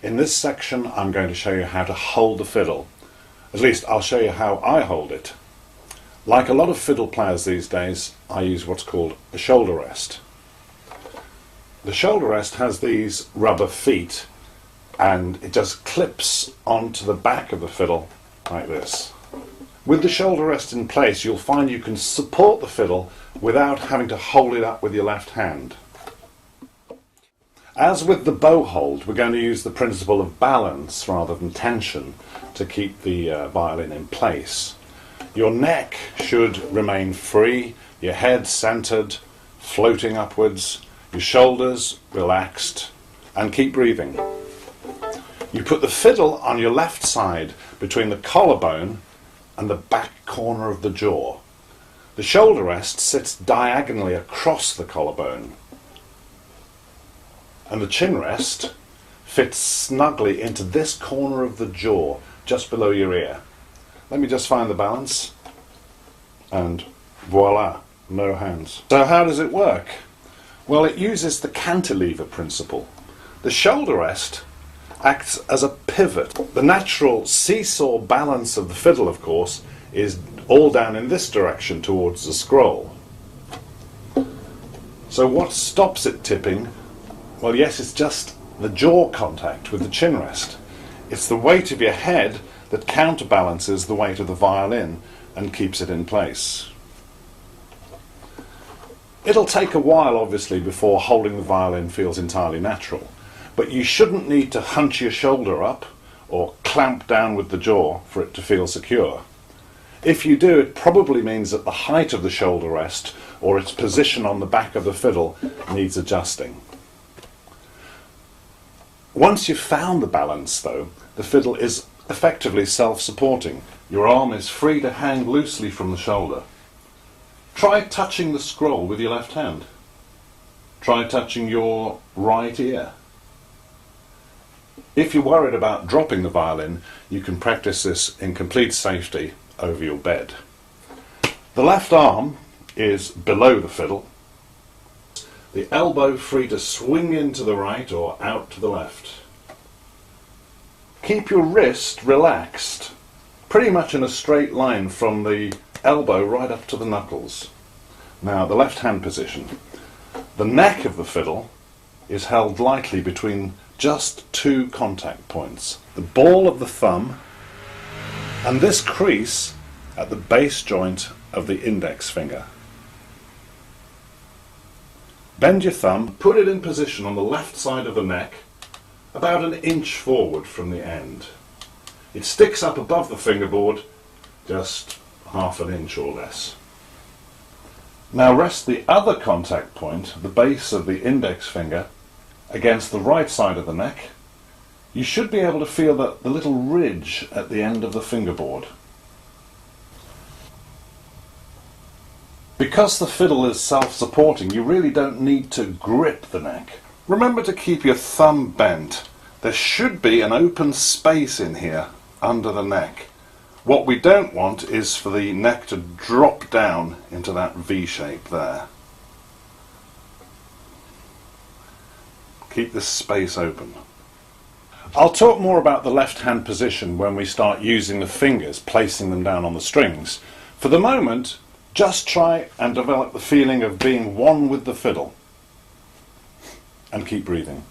In this section I'm going to show you how to hold the fiddle. At least I'll show you how I hold it. Like a lot of fiddle players these days, I use what's called a shoulder rest. The shoulder rest has these rubber feet and it just clips onto the back of the fiddle like this. With the shoulder rest in place, you'll find you can support the fiddle without having to hold it up with your left hand. As with the bow hold, we're going to use the principle of balance rather than tension to keep the violin in place. Your neck should remain free, your head centered, floating upwards, your shoulders relaxed, and keep breathing. You put the fiddle on your left side between the collarbone and the back corner of the jaw. The shoulder rest sits diagonally across the collarbone, and the chin rest fits snugly into this corner of the jaw just below your ear. Let me just find the balance, and voila, no hands. So how does it work? Well, it uses the cantilever principle. The shoulder rest acts as a pivot. The natural seesaw balance of the fiddle, of course, is all down in this direction towards the scroll. So what stops it tipping? Well, yes, it's just the jaw contact with the chin rest. It's the weight of your head that counterbalances the weight of the violin and keeps it in place. It'll take a while, obviously, before holding the violin feels entirely natural. But you shouldn't need to hunch your shoulder up or clamp down with the jaw for it to feel secure. If you do, it probably means that the height of the shoulder rest or its position on the back of the fiddle needs adjusting. Once you've found the balance, though, the fiddle is effectively self-supporting. Your arm is free to hang loosely from the shoulder. Try touching the scroll with your left hand. Try touching your right ear. If you're worried about dropping the violin, you can practice this in complete safety over your bed. The left arm is below the fiddle, the elbow free to swing in to the right or out to the left. Keep your wrist relaxed, pretty much in a straight line from the elbow right up to the knuckles. Now the left hand position. The neck of the fiddle is held lightly between just two contact points, the ball of the thumb and this crease at the base joint of the index finger. Bend your thumb, put it in position on the left side of the neck, about an inch forward from the end. It sticks up above the fingerboard, just half an inch or less. Now rest the other contact point, the base of the index finger, against the right side of the neck. You should be able to feel the little ridge at the end of the fingerboard. Because the fiddle is self-supporting, you really don't need to grip the neck. Remember to keep your thumb bent. There should be an open space in here under the neck. What we don't want is for the neck to drop down into that V shape there. Keep this space open. I'll talk more about the left hand position when we start using the fingers, placing them down on the strings. For the moment, just try and develop the feeling of being one with the fiddle. And keep breathing.